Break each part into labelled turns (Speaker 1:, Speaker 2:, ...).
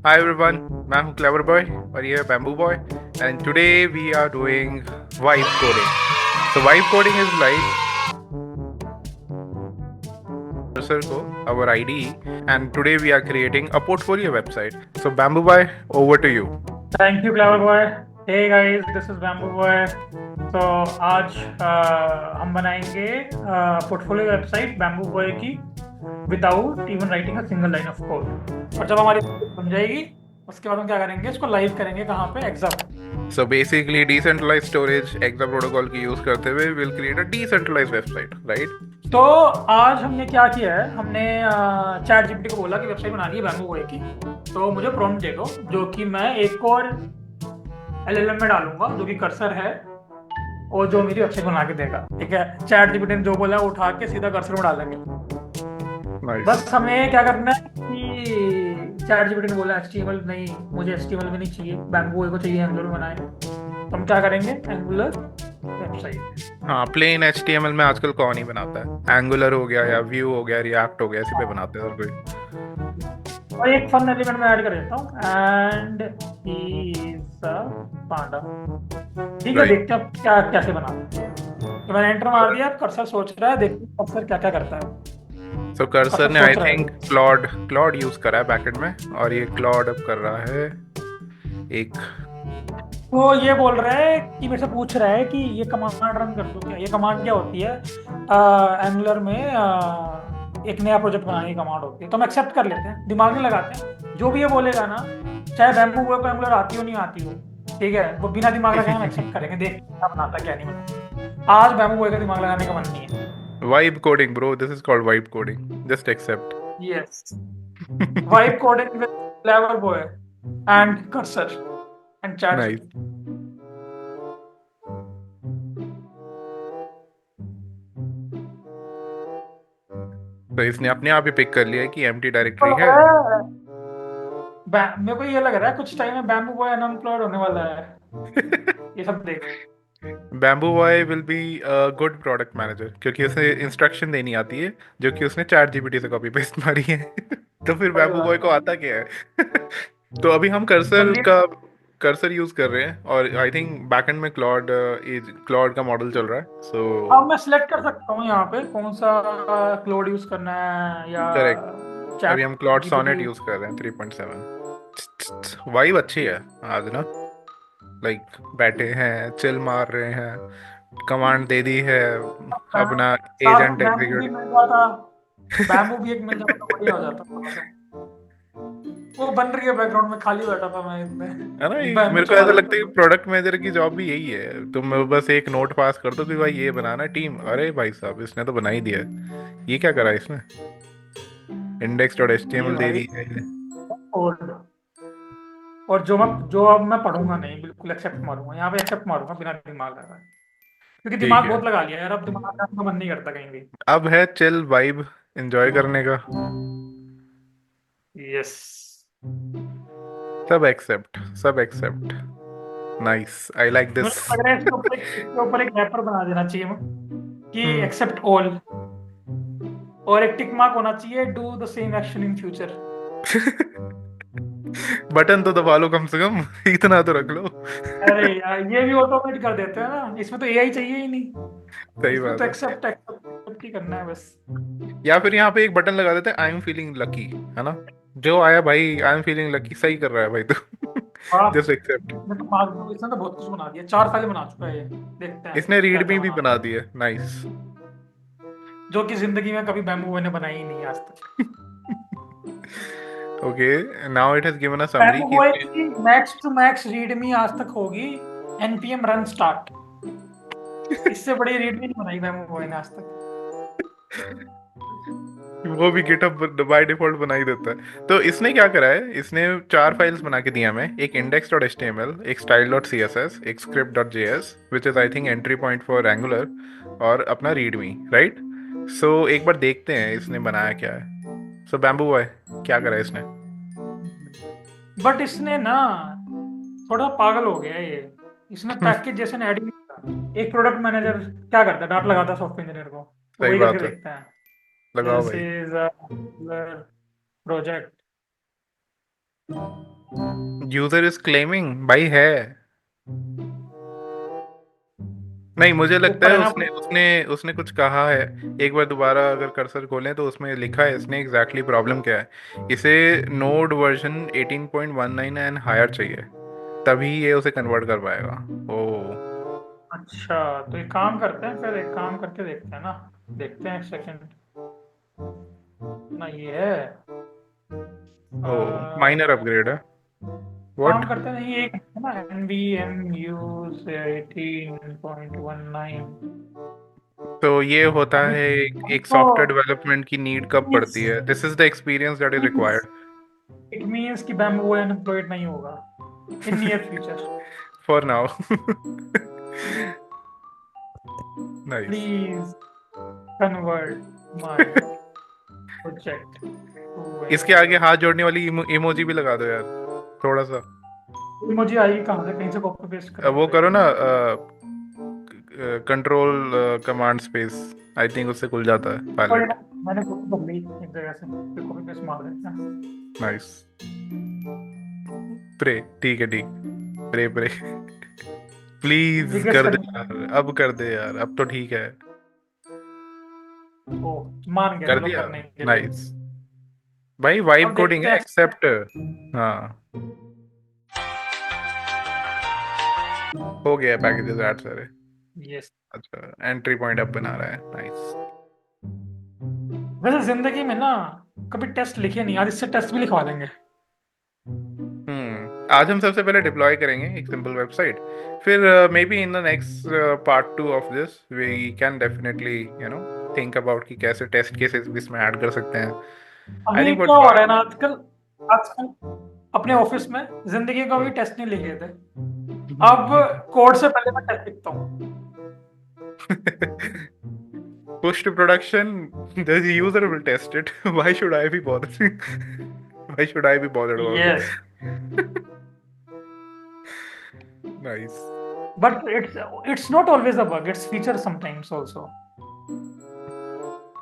Speaker 1: Hi everyone, मैं हूँ clever boy और ये है bamboo boy and today we are doing vibe coding. So vibe coding is like cursor को our IDE and today we are creating a portfolio website. So Bamboo Boy, over to you.
Speaker 2: Thank you clever boy. Hey guys, this is bamboo boy. तो आज हम बनाएंगे portfolio website bamboo boy की without even writing a single line of code. और जब हमारी बन जाएगी उसके बाद हम क्या करेंगे, इसको लाइव करेंगे कहाँ पे, exam.
Speaker 1: So basically decentralized storage Exa protocol की यूज करते हुए we'll create a decentralized website, right?
Speaker 2: तो आज हमने क्या किया है, हमने चैट जीपीटी को बोला कि वेबसाइट बनानी है बैम्बू बॉय की, तो मुझे प्रॉम्प्ट दे दो जो कि मैं एक और एलएलएम में डालूंगा जो कि कर्सर है और जो मेरी वेबसाइट बना के देगा. ठीक है, चैट जीपीटी ने जो बोला वो उठा के सीधा कर्सर में डालेंगे.
Speaker 1: Nice.
Speaker 2: बस हमें क्या करना है कि चैट जीपीटी ने बोला एचटीएमएल नहीं, मुझे एचटीएमएल भी नहीं चाहिए, बैम्बू को चाहिए एंगुलर में बनाए. तो हम क्या करेंगे, एंगुलर वेबसाइट.
Speaker 1: हाँ, प्लेन HTML में आजकल कौन ही बनाता है. एंगुलर हो गया या व्यू हो गया, रिएक्ट हो गया, इसी पे बनाते हैं हर कोई.
Speaker 2: और एक फन एलिमेंट में ऐड कर देता हूँ, एंड ही इज अ पांडा. ठीक है,
Speaker 1: राइट.
Speaker 2: देखते हैं अब क्या कैसे बनाते हैं. तो मैंने एंटर मार दिया, कर्सर सोच रहा है, देखते हैं कर्सर क्या क्या करता है.
Speaker 1: सो कर्सर
Speaker 2: कर्सर
Speaker 1: ने आई
Speaker 2: सोच रहा है.
Speaker 1: थिंक क्लॉड यूज करा है बैकएंड में और ये क्लॉड अब कर रहा है एक.
Speaker 2: वो ये बोल रहा है कि मेरे से पूछ रहा है कि ये कमांड रन कर दो क्या. ये कमांड क्या होती है, एंगुलर में एक नया प्रोजेक्ट बनाने की कमांड होती है. तो हम एक्सेप्ट कर लेते हैं, दिमाग नहीं लगाते हैं. जो भी ये बोलेगा ना, चाहे बैम्बू को एंगुलर आती हो नहीं आती हो, ठीक है, वो बिना दिमाग लगाए हम एक्सेप्ट करेंगे, देख क्या बनाता क्या नहीं बनाता. आज बैम्बू बॉय का दिमाग लगाने का मन नहीं है.
Speaker 1: Vibe coding, bro. This is called vibe coding. Just accept.
Speaker 2: Yes, vibe coding with clever boy and cursor and chat
Speaker 1: Nice.
Speaker 2: GPT.
Speaker 1: तो इसने अपने आप ही पिक कर लिया है कि एम्प्टी
Speaker 2: तो
Speaker 1: डायरेक्टरी
Speaker 2: लग
Speaker 1: है.
Speaker 2: रहा है, मेरे को ये लग रहा है कुछ टाइम में बैम्बू बॉय अनएम्प्लॉयड होने वाला है, ये सब देख.
Speaker 1: Bamboo boy will be good product manager क्योंकि उसे इंस्ट्रक्शन देनी आती है जो कि उसने चैट जीपीटी से कॉपी पेस्ट मारी है. तो फिर
Speaker 2: सही
Speaker 1: बैम्बू बॉय
Speaker 2: बात
Speaker 1: को
Speaker 2: है.
Speaker 1: आता क्या है. तो अभी हम कर्सर यूज कर रहे हैं और आई थिंक बैकएंड में क्लॉड का मॉडल चल रहा है.
Speaker 2: अब
Speaker 1: सो
Speaker 2: मैं सिलेक्ट कर सकता हूँ यहाँ पे कौन सा क्लाउड यूज करना है या
Speaker 1: करेक्ट. अभी
Speaker 2: चैट
Speaker 1: हम Claude
Speaker 2: GPT
Speaker 1: Sonnet
Speaker 2: use.
Speaker 1: Use कर रहे हैं 3.7. वाइब अच्छी है आज ना. लाइक बैठे हैं, चिल मार रहे हैं, कमांड दे दी है, अपना
Speaker 2: साथ में
Speaker 1: एजेंट
Speaker 2: बैम्बू भी
Speaker 1: एग्जीक्यूट.
Speaker 2: मिल जाता, बैम्बू भी एक मिल जाता तो बढ़िया हो जाता थोड़ा सा. वो बन रही है बैकग्राउंड में, खाली बैठा था मैं
Speaker 1: है ना.
Speaker 2: इसमें, बैम्बू
Speaker 1: मेरे को
Speaker 2: चला
Speaker 1: ऐसा लगता
Speaker 2: देता
Speaker 1: है कि
Speaker 2: हूँ.
Speaker 1: प्रोडक्ट मैनेजर की जॉब भी यही है. तुम बस एक नोट पास कर दो कि भाई ये बनाना टीम. अरे भाई साहब, इसने तो बना ही दिया है. ये क्या करा इसने. Index dot H T M
Speaker 2: ये
Speaker 1: एल दे
Speaker 2: भाई
Speaker 1: दी है.
Speaker 2: कोड. और जो अब मैं पढ़ूंगा नहीं, बिल्कुल एक्सेप्ट मारूंगा, यहाँ पे एक्सेप्ट मारूंगा बिना दिमाग लगाए, क्योंकि
Speaker 1: ठीक
Speaker 2: दिमाग
Speaker 1: है.
Speaker 2: बहुत लगा लिया यार, अब दिमाग लगाने का मन नहीं करता कहीं भी.
Speaker 1: अब है चिल वाइब एंजॉय करने का.
Speaker 2: यस.
Speaker 1: सब एक्सेप्ट. नाइस, आई लाइक
Speaker 2: मेरे
Speaker 1: दिस.
Speaker 2: को लग रहा है इसके ऊपर एक रैपर बना देना चाहिए कि
Speaker 1: हम्म.
Speaker 2: एक्सेप्ट ऑल, और एक टिक मार्क होना चाहिए do the same action in future.
Speaker 1: Button तो दबा लो कम से कम. इतना तो रख लो.
Speaker 2: अरे यार, ये भी ऑटोमेट कर देते हैं ना, इसमें तो एआई चाहिए ही नहीं.
Speaker 1: सही
Speaker 2: इसमें तो
Speaker 1: बात है.
Speaker 2: एक्सेप्ट एक्सेप्ट एक्सेप्ट ही करना है बस.
Speaker 1: या फिर यहाँ पे एक बटन लगा देते हैं आई एम फीलिंग लकी. है ना. जो आया भाई, आई एम फीलिंग लकी सही कर रहा है भाई तू.
Speaker 2: हाँ,
Speaker 1: जस्ट एक्सेप्ट.
Speaker 2: इसने तो बहुत कुछ बना दिया, 4 फाइलें बना चुका है ये. देखते हैं
Speaker 1: इसने
Speaker 2: क्या
Speaker 1: रीड
Speaker 2: क्या
Speaker 1: मी भी
Speaker 2: बना,
Speaker 1: बना दी है. नाइस.
Speaker 2: जो कि जिंदगी में कभी बैम्बू ने बनाई ही नहीं आज तक.
Speaker 1: Okay. Now it has given a summary
Speaker 2: bamboo
Speaker 1: कि
Speaker 2: बॉय की मैक्स टू मैक्स रीडमी आज तक होगी npm रन स्टार्ट. इससे बड़ी रीडमी नहीं बनाई बैम्बू बॉय ने आज तक.
Speaker 1: वो भी गिटहब बाय डिफॉल्ट बना ही देता है. तो इसने क्या करा है, इसने 4 फाइल्स बना के दी हमें. एक index dot H T M L, एक style dot C S S, एक script dot J S which is I think entry point for Angular, और अपना रीड मी. राइट. सो एक बार देखते हैं इसने बनाया क्या है. सो बैम्बू बॉय, क्या करा है इसने.
Speaker 2: बट इसने ना थोड़ा पागल हो गया है ये. इसने पैकेज जैसे ऐड नहीं किया. एक प्रोडक्ट मैनेजर क्या करता है, डांट लगाता है सॉफ्टवेयर इंजीनियर को, तो
Speaker 1: सही
Speaker 2: वही करके
Speaker 1: बात है.
Speaker 2: देखते हैं.
Speaker 1: लगाओ
Speaker 2: दिस
Speaker 1: भाई.
Speaker 2: Is a project.
Speaker 1: User is claiming भाई है। नहीं, मुझे लगता
Speaker 2: ऊपर
Speaker 1: है
Speaker 2: है ना
Speaker 1: उसने उसने उसने कुछ कहा है। एक बार दोबारा अगर कर्सर खोलें तो उसमें लिखा है इसने एग्जैक्टली प्रॉब्लम क्या है। इसे नोड वर्जन 18.19 एंड हायर चाहिए, तभी ये उसे कन्वर्ट कर पाएगा। ओ।
Speaker 2: अच्छा, तो एक काम करते हैं, फिर एक काम करके देखते हैं ना। देखते हैं, एक सेकंड ना, ये है।
Speaker 1: ओ, माइनर
Speaker 2: अ,
Speaker 1: अपग्रेड है। व्हाट?
Speaker 2: काम करते हैं, ये एक है ना, NVMe 18.19।
Speaker 1: तो ये होता
Speaker 2: अभी
Speaker 1: है एक
Speaker 2: हमको
Speaker 1: सॉफ्टवेयर डेवलपमेंट की नीड कब
Speaker 2: मीन्स
Speaker 1: पड़ती है, this is the experience that is
Speaker 2: means
Speaker 1: required.
Speaker 2: It means कि बैम्बू अनएम्प्लॉयड नहीं होगा in near future.
Speaker 1: For now. Nice.
Speaker 2: Please convert my project to
Speaker 1: इसके आगे हाथ जोड़ने वाली इमोजी भी लगा दो यार, थोड़ा सा।
Speaker 2: मुझे आई कहाँ से, कहीं से कॉपी पेस्ट करनी
Speaker 1: वो करो
Speaker 2: पड़ेगी।
Speaker 1: ना, control command space, I think उससे खुल जाता है
Speaker 2: कोई
Speaker 1: पैलेट।
Speaker 2: ना, मैंने कॉपी कर ली एक जगह से, फिर कॉपी पेस्ट मार देते हैं।
Speaker 1: नाइस। प्रे, ठीक है ठीक। Pray pray. प्लीज
Speaker 2: बिगेस्ट
Speaker 1: कर दे
Speaker 2: करनी।
Speaker 1: यार, अब कर दे यार, अब तो ठीक है।
Speaker 2: ओ, मान गया
Speaker 1: कर
Speaker 2: चलो
Speaker 1: दिया।
Speaker 2: करने के लिए।
Speaker 1: नाइस। भाई वाइब
Speaker 2: अब
Speaker 1: कोडिंग
Speaker 2: देखते
Speaker 1: है,
Speaker 2: हैं।
Speaker 1: एक्सेप्ट। हाँ, हो गया पैकेजेस ऐड सारे।
Speaker 2: यस।
Speaker 1: अच्छा, एंट्री पॉइंट अब बना रहा है, नाइस।
Speaker 2: वैसे जिंदगी में ना कभी टेस्ट लिखे नहीं, आज इससे टेस्ट भी लिखवा देंगे।
Speaker 1: आज हम सबसे पहले डिप्लॉय करेंगे एक सिंपल वेबसाइट, फिर may be in the next part two of this we can definitely think about कि कैसे टेस्ट केसेस भी इसमें ऐड कर सकते हैं। आई
Speaker 2: अभी
Speaker 1: थिंक
Speaker 2: क्या
Speaker 1: बट
Speaker 2: हो रहा है ना आजकल, आजकल अपने ऑफिस में जिंदगी का भी टेस्ट नहीं लिखे थे। अब कोड से पहले मैं टेस्ट लिखता हूँ।
Speaker 1: push to production, the user will test it. Why should I be bothering? Why should I be bothered about it?
Speaker 2: Yes,
Speaker 1: Nice.
Speaker 2: But it's not always a bug, its feature sometimes also.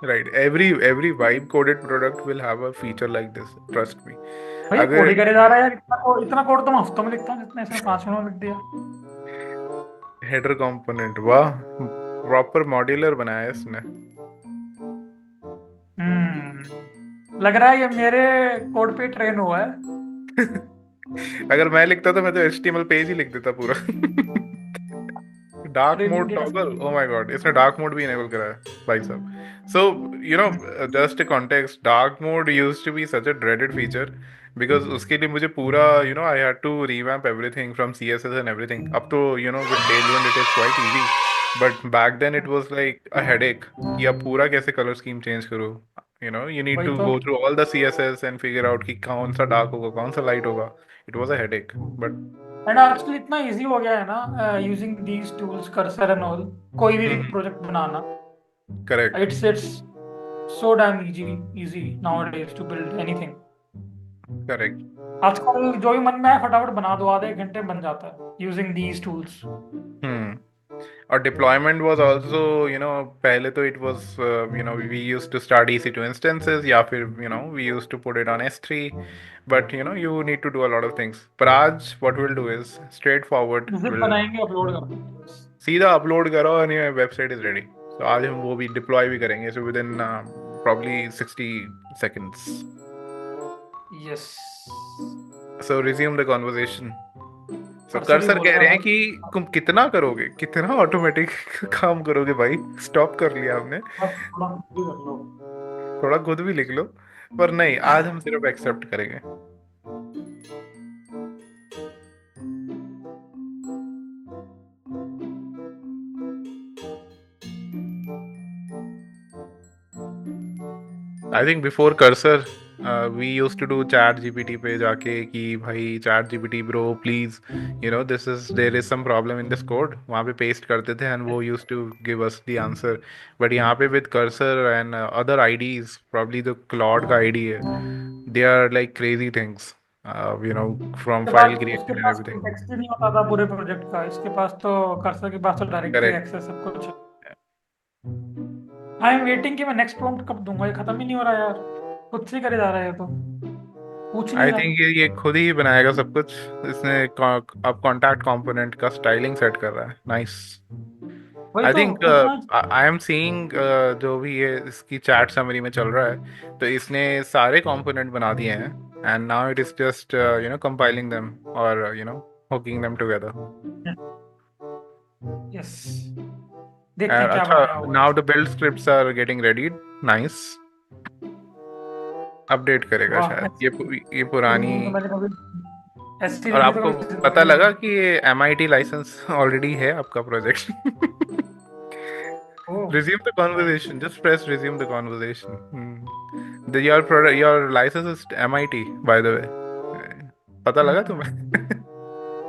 Speaker 1: Right. Every vibe coded product will have a feature like this. Trust me.
Speaker 2: भाई code
Speaker 1: अगर
Speaker 2: ही करे जा रहा है यार, इतना code तो मैं हफ्तों में लिखता हूँ जितना इसने 5 मिनट में लिख दिया।
Speaker 1: हेडर कंपोनेंट, वाह, प्रॉपर मॉड्यूलर बनाया है इसने।
Speaker 2: लग रहा है ये मेरे कोड पे ट्रेन हुआ है।
Speaker 1: अगर मैं लिखता तो मैं तो HTML पेज ही लिख देता पूरा। Dark
Speaker 2: training
Speaker 1: mode
Speaker 2: data
Speaker 1: toggle, oh my god, इसने डार्क मोड भी इनेबल करा है भाई साहब। So just context, dark mode used to be such a dreaded feature because उसके लिए मुझे पूरा I had to revamp everything from CSS and everything. अब तो with Tailwind it is quite easy, but back then it was like a headache कि अब पूरा कैसे कलर स्कीम चेंज करूँ। यू नीड
Speaker 2: वही
Speaker 1: टू
Speaker 2: तो।
Speaker 1: Go through all the CSS and figure out कि कौन सा डार्क होगा कौन सा लाइट होगा। It was a headache but.
Speaker 2: And आजकल इतना इजी हो गया है ना, using these tools, Cursor and all, कोई भी प्रोजेक्ट बनाना।
Speaker 1: Correct.
Speaker 2: It's so damn easy nowadays to build anything.
Speaker 1: Correct.
Speaker 2: आजकल जो भी मन में है फटाफट बना दो, आधे एक घंटे में बन जाता है यूजिंग दीज टूल्स।
Speaker 1: हम्म। और डिप्लॉयमेंट वाज आल्सो, पहले तो it was, we used to start EC2 instances, या फिर we used to put it on S3, but you need to do a lot of things. पर आज what will do is straightforward,
Speaker 2: zip
Speaker 1: will
Speaker 2: बनाएंगे, upload कर देंगे बस।
Speaker 1: सीधा upload करो और ये वेबसाइट इज रेडी। तो आज हम वो भी डिप्लॉय भी करेंगे, so with in probably 60 seconds।
Speaker 2: Yes.
Speaker 1: So resume the conversation. So
Speaker 2: cursor he
Speaker 1: cursor
Speaker 2: बोल
Speaker 1: कह
Speaker 2: रहा
Speaker 1: रहे
Speaker 2: है
Speaker 1: हैं कि
Speaker 2: भाई।
Speaker 1: तुम कितना करोगे, कितना ऑटोमेटिक काम करोगे भाई, स्टॉप कर लिया हमने।
Speaker 2: बस थोड़ा भी कर लो।
Speaker 1: थोड़ा खुद भी लिख लो, पर नहीं, आज हम सिर्फ एक्सेप्ट करेंगे। I think before Cursor we use to do chat GPT पे जाके कि भाई chat GPT bro please, this is there is some problem in this code, वहाँ पे पेस्ट करते थे एंड वो use to give us the answer. But यहाँ पे with Cursor and other IDEs, probably जो क्लॉड का आईडी है, they are like crazy things, from file
Speaker 2: उसके
Speaker 1: creation and
Speaker 2: pass
Speaker 1: everything.
Speaker 2: Context ही नहीं होता था पूरे प्रोजेक्ट का, इसके पास तो कर्सर के पास तो डायरेक्टली
Speaker 1: करेक्ट।
Speaker 2: एक्सेस सब कुछ। आई एम वेटिंग कि मैं नेक्स्ट प्रॉम्प्ट कब दूंगा, ये खत्म ही नहीं हो रहा यार, खुद से ही करे जा रहा है ये तो। पूछ नहीं
Speaker 1: आई
Speaker 2: रहा।
Speaker 1: थिंक ये खुद ही बनाएगा सब कुछ। इसने अब कॉन्टैक्ट कंपोनेंट का स्टाइलिंग सेट कर रहा है। नाइस।
Speaker 2: वही
Speaker 1: आई
Speaker 2: तो
Speaker 1: थिंक
Speaker 2: उतना।
Speaker 1: आई एम सीइंग जो भी ये इसकी चैट समरी में चल रहा है, तो इसने सारे कंपोनेंट बना दिए हैं, and now it is just compiling them और hooking them together.
Speaker 2: यस, देखते हैं क्या
Speaker 1: अच्छा,
Speaker 2: बनाया होगा
Speaker 1: now
Speaker 2: इसने।
Speaker 1: the build scripts are getting ready. Nice. Update करेगा
Speaker 2: वाह,
Speaker 1: शायद ये पुरानी।
Speaker 2: एसटीडीबी तो मैंने कभी
Speaker 1: और
Speaker 2: एसटीडीबी तो
Speaker 1: आपको
Speaker 2: कभी
Speaker 1: पता
Speaker 2: जिंदगी में
Speaker 1: लगा
Speaker 2: नहीं।
Speaker 1: कि ये MIT लाइसेंस ऑलरेडी है आपका project.
Speaker 2: Oh,
Speaker 1: Resume the
Speaker 2: nice.
Speaker 1: conversation. Just press resume the conversation. Your product, your license is MIT, by the way. पता लगा तुम्हें?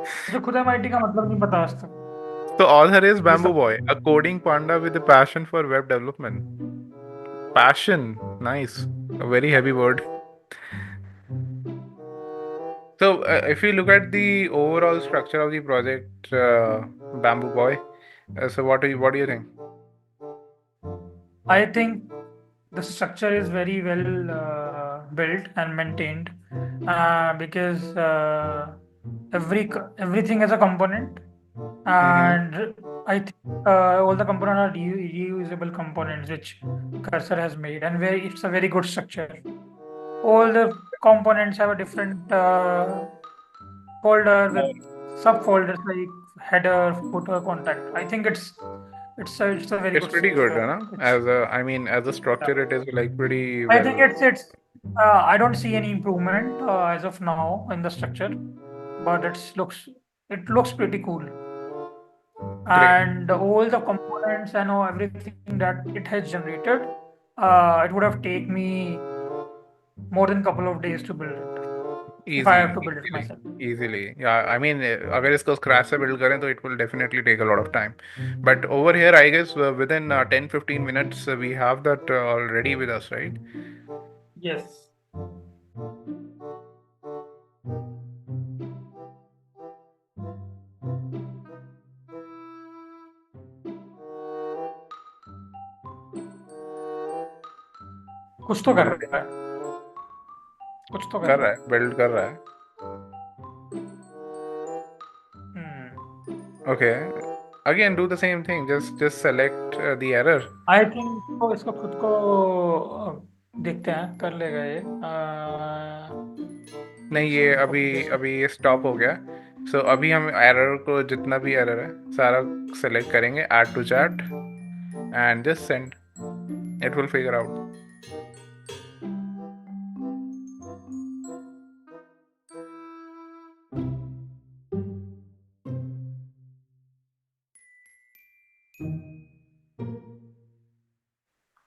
Speaker 2: मुझे खुद एमआईटी का मतलब नहीं पता आज तक।
Speaker 1: So author is
Speaker 2: ये
Speaker 1: Bamboo
Speaker 2: सब
Speaker 1: Boy, a coding panda with a passion for web development. Passion, nice, a very heavy word. So if you look at the overall structure of the project, Bamboo Boy, so what do you think?
Speaker 2: I think the structure is very well built and maintained, because everything is a component,
Speaker 1: Mm-hmm.
Speaker 2: and I think all the components are reusable components which Cursor has made, and it's a very good structure. All the components have a different folder with subfolders like header, footer, contact. I think it's a very
Speaker 1: It's
Speaker 2: good
Speaker 1: pretty good,
Speaker 2: structure.
Speaker 1: huh?
Speaker 2: It's
Speaker 1: As a structure, it is like pretty
Speaker 2: I think
Speaker 1: well.
Speaker 2: I don't see any improvement as of now in the structure, but it looks pretty cool.
Speaker 1: Great.
Speaker 2: And all the components and all everything that it has generated, it would have taken me more than a couple of days to build it if I
Speaker 1: Easy,
Speaker 2: have to build it
Speaker 1: easily,
Speaker 2: myself.
Speaker 1: easily. Yeah, I mean, अगर इसको scratch से build करें तो it will definitely take a lot of time. But over here, I guess within 10-15 minutes, we have that already with us, right?
Speaker 2: Yes. कुछ तो कर रहा है, कुछ तो कर
Speaker 1: कर
Speaker 2: रहा
Speaker 1: रहा
Speaker 2: है।
Speaker 1: है, build कर रहा है. Okay. Again, do the same thing. Just select the error.
Speaker 2: I think तो इसको खुद को देखते हैं, कर लेगा ये।
Speaker 1: नहीं, ये
Speaker 2: इसको
Speaker 1: अभी
Speaker 2: कॉपी पेस्ट।
Speaker 1: अभी ये स्टॉप हो गया. सो अभी हम एरर को, जितना भी एरर है सारा सेलेक्ट करेंगे, add to chat, and just send. It will figure out.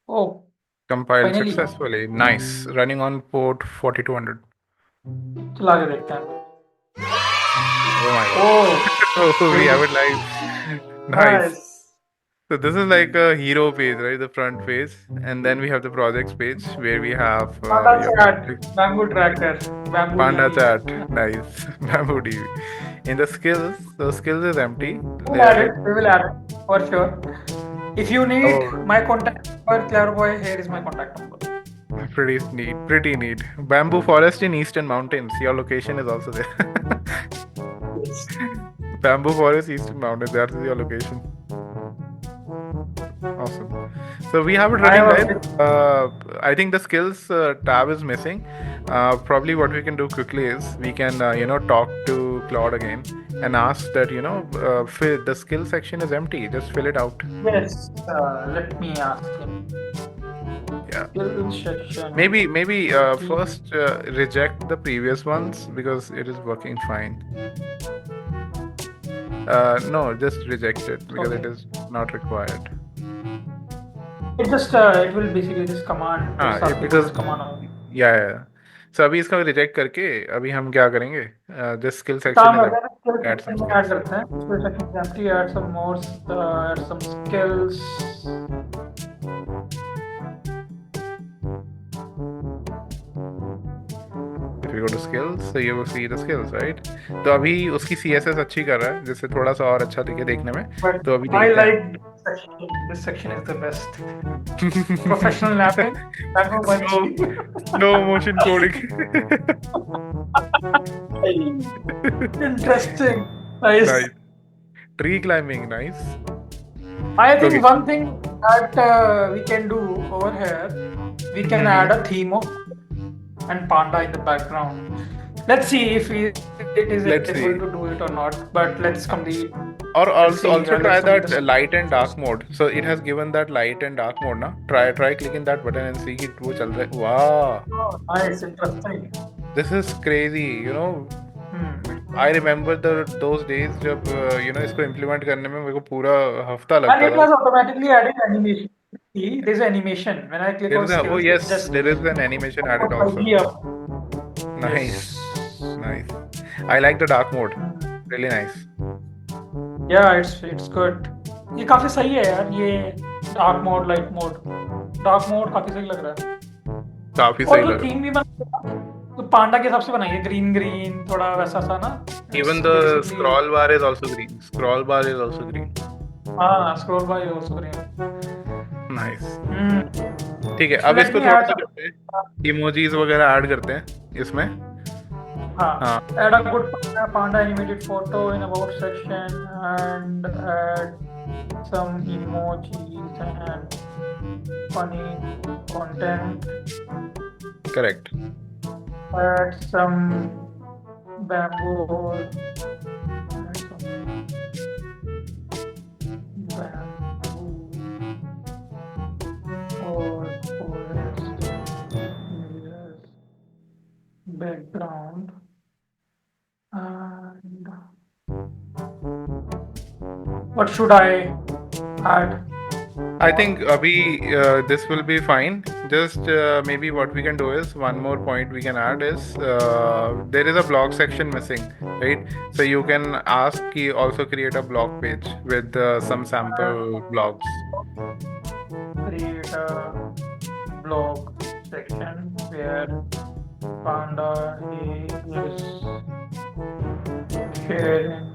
Speaker 2: Oh,
Speaker 1: Compiled
Speaker 2: finally
Speaker 1: successfully. Nice. Running on port 4200.
Speaker 2: चला के देखते हैं।
Speaker 1: Oh my
Speaker 2: oh,
Speaker 1: god. Oh, we
Speaker 2: very
Speaker 1: have
Speaker 2: good,
Speaker 1: it live. Nice.
Speaker 2: Nice.
Speaker 1: So this is like a hero page, right? The front page, and then we have the projects page where we have
Speaker 2: Panda
Speaker 1: your
Speaker 2: chat, bamboo tracker, bamboo
Speaker 1: Panda
Speaker 2: dB.
Speaker 1: chat. Nice. Bamboo DB. In the skills, the skills is empty.
Speaker 2: We'll add
Speaker 1: Let
Speaker 2: it. We will add it for sure. If you need
Speaker 1: Oh,
Speaker 2: my contact number, Clairvoy, here is my contact number.
Speaker 1: pretty neat. Pretty neat. Bamboo forest in Eastern Mountains. Your location is also there.
Speaker 2: Yes.
Speaker 1: Bamboo forest, Eastern Mountains. That is your location. Awesome. So we have it
Speaker 2: I
Speaker 1: running,
Speaker 2: have
Speaker 1: guys.
Speaker 2: a
Speaker 1: I think the skills tab is missing. Probably what we can do quickly is we can talk to Claude again and ask that fill the skill section is empty. Just fill it out.
Speaker 2: yes. Let me ask him.
Speaker 1: Yeah.
Speaker 2: Skill section.
Speaker 1: Maybe first reject the previous ones because it is working fine. No, just reject it because it
Speaker 2: Okay.
Speaker 1: is not required.
Speaker 2: It will basically this command.
Speaker 1: हाँ,
Speaker 2: It's asking for
Speaker 1: because
Speaker 2: this command only.
Speaker 1: या सो अभी इसका reject करके अभी हम क्या करेंगे, this skill
Speaker 2: काम
Speaker 1: सेक्शन
Speaker 2: करते हैं, skill
Speaker 1: is add some
Speaker 2: section में add
Speaker 1: स्किल्स.
Speaker 2: करते हैं. Skill section is empty. Add some more. Add some skills.
Speaker 1: If you go to skills, so you will see the skills, right? तो अभी उसकी CSS अच्छी कर रहा है जिससे थोड़ा सा और अच्छा दिखे देखने में.
Speaker 2: But
Speaker 1: तो अभी
Speaker 2: I
Speaker 1: देखते हैं.
Speaker 2: like This section is the best. Professional napping. That was
Speaker 1: Slow motion coding.
Speaker 2: interesting. Nice.
Speaker 1: Nice. Tree climbing, nice.
Speaker 2: I think
Speaker 1: Okay.
Speaker 2: one thing that we can do over here, we can add a theme of and panda in the background. Let's see if it is
Speaker 1: Let's
Speaker 2: able
Speaker 1: see.
Speaker 2: to do it or not. But let's complete.
Speaker 1: Or
Speaker 2: Let's see,
Speaker 1: also try
Speaker 2: let's complete
Speaker 1: that
Speaker 2: this.
Speaker 1: light and dark mode. So it has given that light and dark mode, na? Try clicking that button and see it वो चल रहा है. Wow,
Speaker 2: Oh, nice, interesting.
Speaker 1: this is crazy. You know, I remember those days जब you know इसको implement करने में मेरे को पूरा हफ्ता
Speaker 2: And
Speaker 1: लगता
Speaker 2: it
Speaker 1: था.
Speaker 2: was automatically adding animation. See, there's animation. When I click on skills,
Speaker 1: Oh yes,
Speaker 2: it just
Speaker 1: there is an animation added also.
Speaker 2: slightly up.
Speaker 1: Nice, nice. I like the dark mode. Really nice.
Speaker 2: Yeah, it's good. ये काफी सही है यार, ये dark mode, light mode. Dark mode काफी सही लग रहा है.
Speaker 1: काफी
Speaker 2: और
Speaker 1: सही
Speaker 2: जो
Speaker 1: लग
Speaker 2: थीम भी बनाई तो पांडा के हिसाब से बनाई है, ग्रीन ग्रीन थोड़ा वैसा सा ना.
Speaker 1: Even the scroll bar is also green. Scroll bar is also green.
Speaker 2: हाँ, स्क्रॉल बार also green.
Speaker 1: Nice.
Speaker 2: ठीक
Speaker 1: है, अब इसको थोड़ा सा करते हैं, इमोजीज वगैरह ऐड करते हैं इसमें.
Speaker 2: हाँ. Add a good panda animated photo in about section and add some emojis and funny content.
Speaker 1: Correct.
Speaker 2: Add some bamboo. Or forest mirrors background and what should I add?
Speaker 1: I think abhi this will be fine. Just maybe what we can do is one more point we can add is there is a blog section missing, right? So you can ask ki also create a blog page with some sample blogs.
Speaker 2: Create a blog section where panda is sharing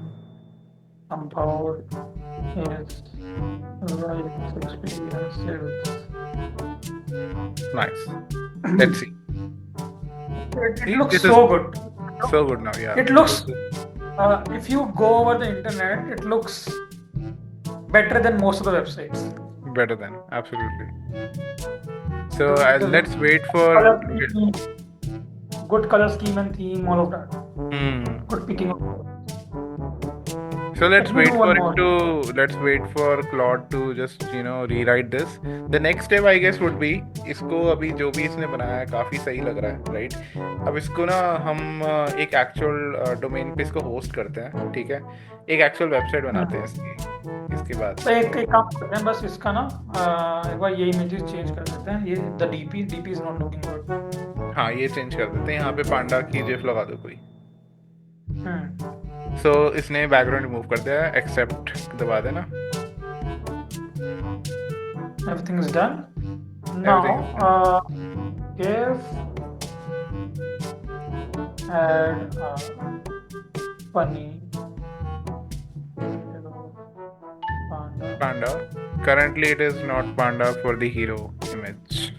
Speaker 2: about his life experiences.
Speaker 1: Nice. Let's see.
Speaker 2: It looks
Speaker 1: This
Speaker 2: so
Speaker 1: is
Speaker 2: good.
Speaker 1: so good now. Yeah.
Speaker 2: It looks, if you go over the internet, it looks better than most of the websites.
Speaker 1: Better than, absolutely. So let's wait for
Speaker 2: Good color scheme and theme, all of that. Good picking up.
Speaker 1: So let's
Speaker 2: Let me
Speaker 1: wait
Speaker 2: do
Speaker 1: for
Speaker 2: one
Speaker 1: it
Speaker 2: more.
Speaker 1: to let's wait for Claude to just rewrite this. The next step I guess would be इसको अभी जो भी इसने बनाया है काफी सही लग रहा है, right? अब इसको ना हम एक एक्चुअल डोमेन पे इसको होस्ट करते हैं, ठीक है? एक एक्चुअल वेबसाइट बनाते हैं इसके बाद.
Speaker 2: तो एक काम करते हैं, बस इसका ना एक बार ये इमेजेस चेंज कर देते हैं. ये the DP is not looking good.
Speaker 1: हाँ, ये चेंज कर देते हैं. यहाँ पे पांडा की जिफ लगा दो कोई. So इसने बैकग्राउंड रिमूव कर दिया है, एक्सेप्ट दबा देना.
Speaker 2: Everything is done. Now give add funny
Speaker 1: panda. Currently it is not panda for the hero image.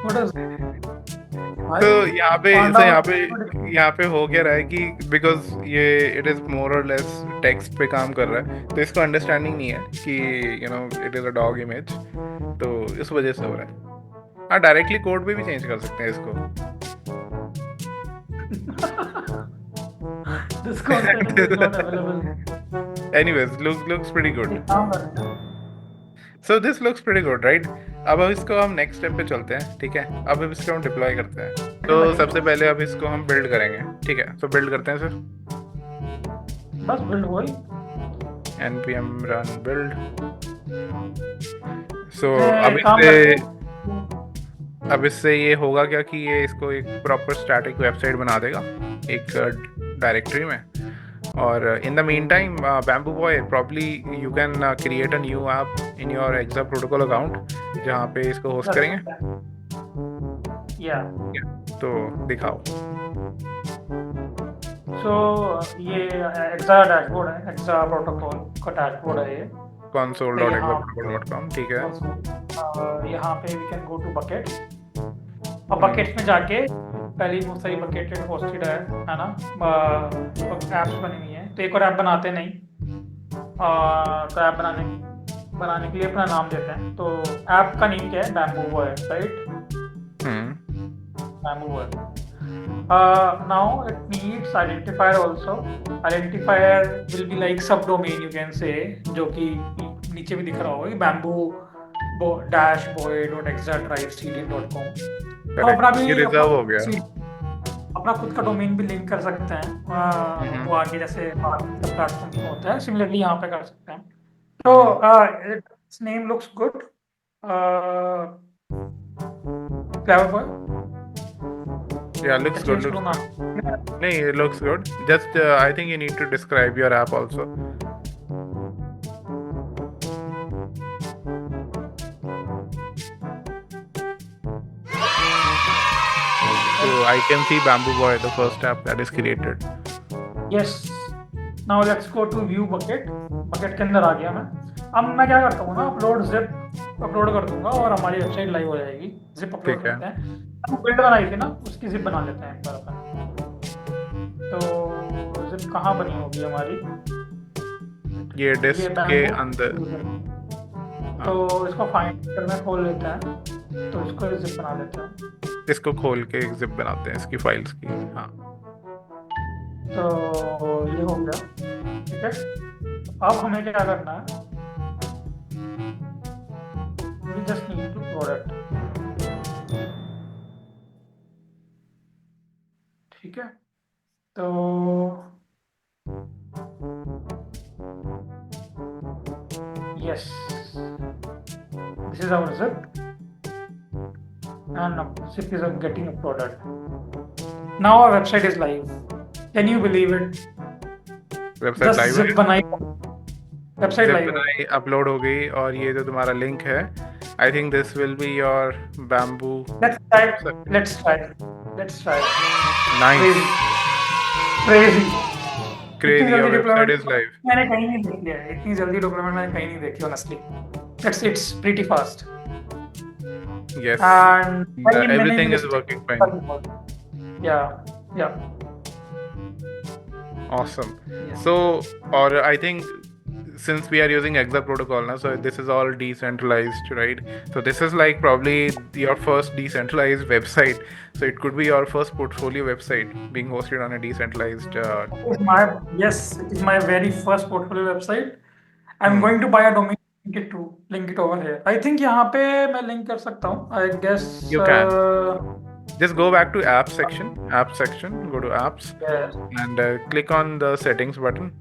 Speaker 2: What is
Speaker 1: तो यहाँ पे हो क्या रहा है कि बिकॉज ये इट इज मोर और लेस टेक्स्ट पे काम कर रहा है, तो इसको अंडरस्टैंडिंग नहीं है कि it is a dog image, तो इस वजह से हो रहा है. हाँ, डायरेक्टली कोड पे भी चेंज कर सकते हैं इसको.
Speaker 2: This content is not available.
Speaker 1: Anyways, looks pretty good. So this looks pretty good, right? अब इसको हम नेक्स्ट स्टेप पे चलते हैं, ठीक है? अब इसको हम डिप्लॉय करते हैं. तो सबसे पहले अब इसको हम बिल्ड करेंगे, ठीक है? तो बिल्ड करते हैं सर.
Speaker 2: बस बिल्ड हुई.
Speaker 1: npm run build. So अब इससे ये होगा क्या कि ये इसको एक प्रॉपर स्टैटिक वेबसाइट बना देगा एक डायरेक्टरी में, और in the meantime, Bamboo Boy, probably you can create a new app in your Exa protocol account जहाँ पे इसको होस्ट करेंगे.
Speaker 2: या
Speaker 1: तो दिखाओ.
Speaker 2: सो ये एक्सा डैशबोर्ड है, एक्सा प्रोटोकॉल का डैशबोर्ड है ये. तो यहाँ
Speaker 1: console.exaprotocol.com. ठीक है.
Speaker 2: यहाँ पे we can go to bucket. अब बकेट्स में जाके पहले बहुत सारी बकेटेड होस्टेड है ना, ऐप्स बनी हुई है. तो एक और ऐप बनाते नहीं, तो ऐप बनाने के लिए अपना नाम देते हैं. तो ऐप का नेम क्या है? Bamboo boy, right? Bamboo boy. Now it needs identifier also. Identifier will be like subdomain, you can say, जो कि नीचे भी दिख रहा होगा कि bamboo-boy.exadrive.cd.com. तो अपना भी
Speaker 1: रिजर्व हो गया.
Speaker 2: अपना खुद का डोमेन भी लिंक कर सकते हैं. वो आगे जैसे प्लेटफॉर्म पे होता है, सिमिलरली यहाँ पे कर सकते हैं. तो its name looks good. Clever boy.
Speaker 1: Yeah, looks good. No, it looks good. Just I think you need to describe your app also. So I can see Bamboo Boy, the first app that is created.
Speaker 2: Yes. Now let's go to view bucket. Bucket के अंदर आ गया मैं. अब मैं क्या करता हूँ ना, zip अपलोड कर दूंगा और हमारी वेबसाइट लाइव हो जाएगी. जिप अपलोड करते हैं. बिल्ड बनाई थी ना, उसकी जिप बना लेते हैं एक बार अपन. तो जिप कहाँ बनी होगी हमारी?
Speaker 1: ये डिस्क के अंदर.
Speaker 2: तो इसको फाइंड करना खोल लेते हैं. तो इसको जिप बना लेते हैं.
Speaker 1: इसको खोल के एक जिप बनाते हैं इसकी फाइल्स की. हाँ.
Speaker 2: तो ये हो गया. ठीक है. अब हमें क्या करना है? We just need to load it. ठीक है. तो yes, this is our zip and zip is getting uploaded. Now our website is live. Can you believe it?
Speaker 1: Website live
Speaker 2: zip बनाई, वेबसाइट लाइव
Speaker 1: बनाई, अपलोड हो गई. और ये जो तुम्हारा लिंक है, I think this will be your Bamboo.
Speaker 2: Let's try.
Speaker 1: Nice.
Speaker 2: Crazy.
Speaker 1: Crazy. Your website is live.
Speaker 2: मैंने कहीं नहीं देख लिया. इतनी जल्दी डेवलपमेंट मैंने कहीं नहीं देखी, honestly. It's pretty fast.
Speaker 1: Yes.
Speaker 2: And
Speaker 1: everything is working fine.
Speaker 2: Yeah.
Speaker 1: Awesome.
Speaker 2: Yes.
Speaker 1: So, or I think since we are using Exa protocol now, so this is all decentralized, right? So this is like probably your first decentralized website. So it could be your first portfolio website being hosted on a decentralized.
Speaker 2: Yes, it is my very first portfolio website. I'm going to buy a domain. Link it over here. I think यहाँ पे मैं link कर सकता हूँ. I guess
Speaker 1: you can. Just go back to app section. Go to apps.
Speaker 2: Yes.
Speaker 1: And click on the settings button.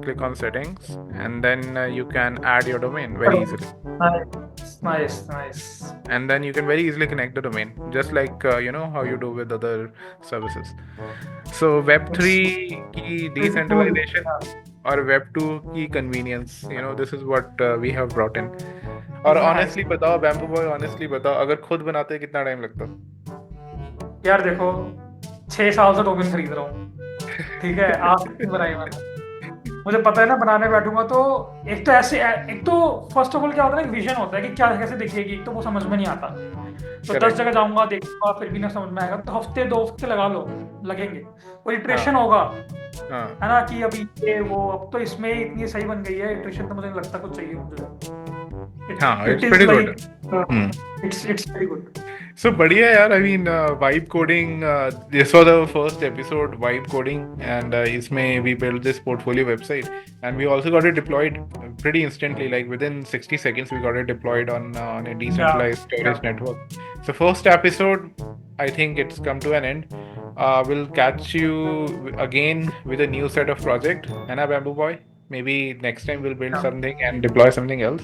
Speaker 1: Click on settings, and then you can add your domain very easily.
Speaker 2: Nice.
Speaker 1: And then you can very easily connect the domain, just like how you do with other services. So Web3 की decentralization और Web2 की convenience, this is what we have brought in. और honestly बताओ, Bamboo Boy, honestly बताओ, अगर खुद बनाते कितना टाइम लगता?
Speaker 2: यार देखो, 6 साल से डोमेन खरीद रहा हूँ. ठीक है. आप कितनी बनाई मैंने? मुझे पता है ना, बनाने बैठूंगा तो एक तो फर्स्ट ऑफ ऑल क्या होता है, एक विजन होता है कि क्या कैसे दिखेगी. एक तो वो समझ में नहीं आता. तो 10 जगह जाऊंगा, देखूंगा, फिर भी ना समझ में आएगा. तो 2 हफ्ते लगेंगे. और इटरेशन होगा, है ना, कि अभी ये वो, अब तो इसमें इतनी सही बन गई है. इटरेशन तो मुझे नहीं लगता कुछ चाहिए मुझे.
Speaker 1: It's pretty good.
Speaker 2: It's very good.
Speaker 1: So बढ़िया यार. I mean vibe coding, this was the first episode, vibe coding, and इसमें we built this portfolio website, and we also got it deployed pretty instantly, like within 60 seconds we got it deployed on a decentralized storage network. So first episode, I think it's come to an end. We'll catch you again with a new set of project. And Bamboo Boy, maybe next time we'll build something and deploy something else.